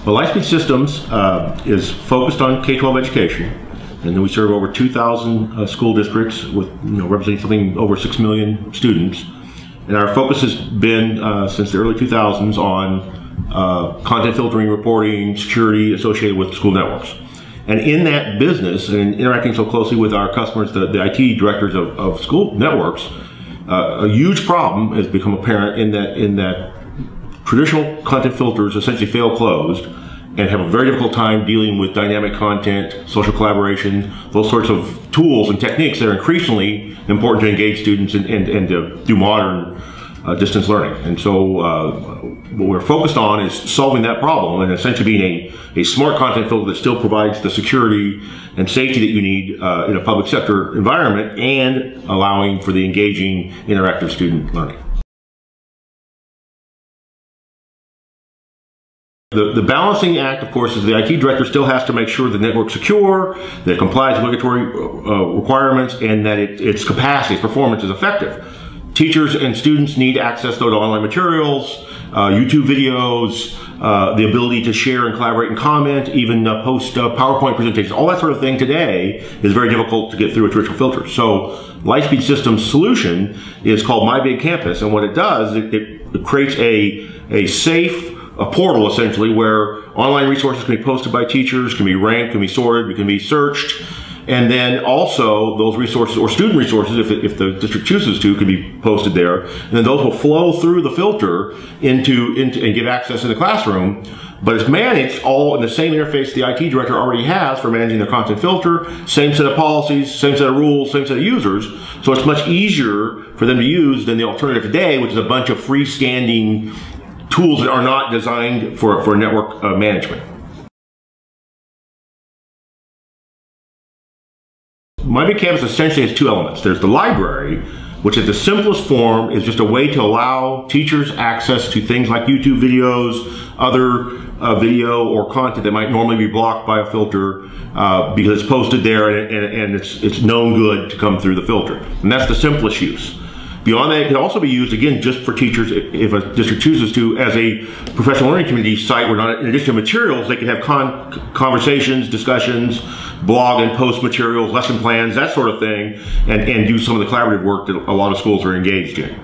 Well, Lightspeed Systems is focused on K-12 education, and then we serve over 2,000 school districts with representing something over 6 million students. And our focus has been since the early 2000s on content filtering, reporting, security associated with school networks. And in that business, and interacting so closely with our customers, the IT directors of school networks, a huge problem has become apparent in that traditional content filters essentially fail closed and have a very difficult time dealing with dynamic content, social collaboration, those sorts of tools and techniques that are increasingly important to engage students and to do modern distance learning. And so what we're focused on is solving that problem and essentially being a smart content filter that still provides the security and safety that you need in a public sector environment and allowing for the engaging, interactive student learning. The balancing act, of course, is the IT director still has to make sure the network's secure, that it complies with obligatory requirements, and that its capacity, its performance is effective. Teachers and students need access to online materials, YouTube videos, the ability to share and collaborate and comment, even post PowerPoint presentations. All that sort of thing today is very difficult to get through a traditional filter. So Lightspeed Systems solution is called My Big Campus, and what it does, it creates a safe portal essentially where online resources can be posted by teachers, can be ranked, can be sorted, can be searched. And then also those resources, or student resources, if the district chooses to, can be posted there. And then those will flow through the filter into and give access in the classroom. But it's managed all in the same interface the IT director already has for managing their content filter, same set of policies, same set of rules, same set of users. So it's much easier for them to use than the alternative today, which is a bunch of freestanding tools that are not designed for network management. My Big Campus essentially has two elements. There's the library, which at the simplest form is just a way to allow teachers access to things like YouTube videos, other video or content that might normally be blocked by a filter because it's posted there and it's known good to come through the filter. And that's the simplest use. Beyond that, it can also be used, again, just for teachers if a district chooses to, as a professional learning community site where, in addition to materials, they can have conversations, discussions, blog and post materials, lesson plans, that sort of thing, and do some of the collaborative work that a lot of schools are engaged in.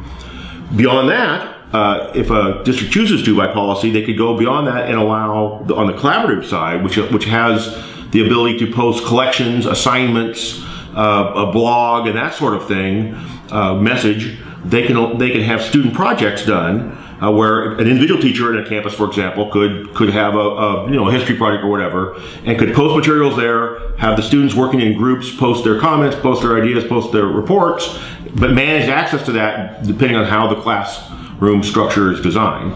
Beyond that, if a district chooses to by policy, they could go beyond that and allow, on the collaborative side, which has the ability to post collections, assignments, a blog, and that sort of thing, message, they can have student projects done where an individual teacher in a campus, for example, could have a history project or whatever, and could post materials there, have the students working in groups post their comments, post their ideas, post their reports, but manage access to that depending on how the classroom structure is designed.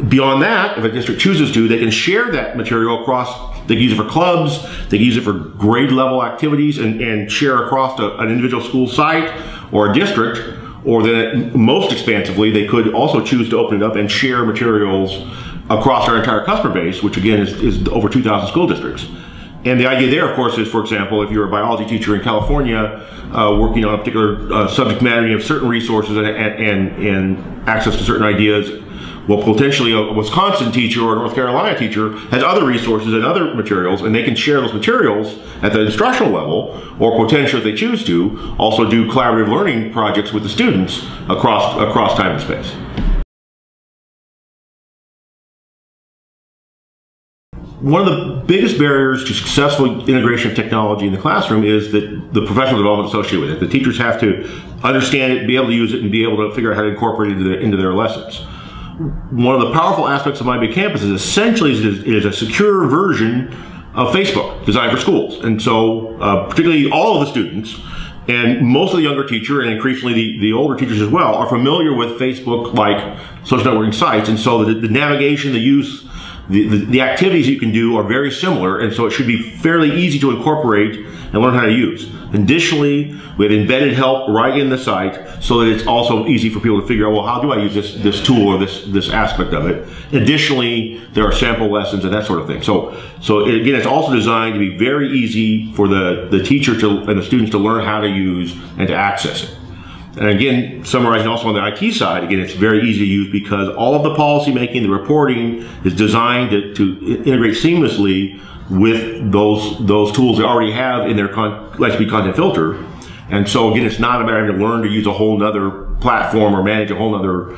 Beyond that, if a district chooses to, they can share that material across. They can use it for clubs, they can use it for grade level activities and share across an individual school site or a district, or then most expansively, they could also choose to open it up and share materials across our entire customer base, which again is over 2,000 school districts. And the idea there, of course, is, for example, if you're a biology teacher in California working on a particular subject matter, you have certain resources and access to certain ideas. Well, potentially a Wisconsin teacher or a North Carolina teacher has other resources and other materials, and they can share those materials at the instructional level, or potentially, if they choose to, also do collaborative learning projects with the students across time and space. One of the biggest barriers to successful integration of technology in the classroom is that the professional development associated with it. The teachers have to understand it, be able to use it, and be able to figure out how to incorporate it into their lessons. One of the powerful aspects of My Big Campus is essentially it is a secure version of Facebook designed for schools. And so particularly all of the students and most of the younger teacher and increasingly the older teachers as well are familiar with Facebook-like social networking sites. And so the navigation, the use, the activities you can do are very similar, and so it should be fairly easy to incorporate and learn how to use. Additionally, we have embedded help right in the site so that it's also easy for people to figure out, well, how do I use this tool or this aspect of it? Additionally, there are sample lessons and that sort of thing. So again, it's also designed to be very easy for the teacher and the students to learn how to use and to access it. And again, summarizing also on the IT side, again, it's very easy to use because all of the policy making, the reporting is designed to integrate seamlessly with those tools they already have in their Lightspeed content filter. And so again, it's not a matter of having to learn to use a whole nother platform or manage a whole nother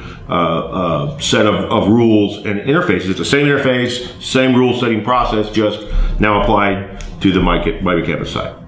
set of rules and interfaces. It's the same interface, same rule setting process, just now applied to the My Campus side.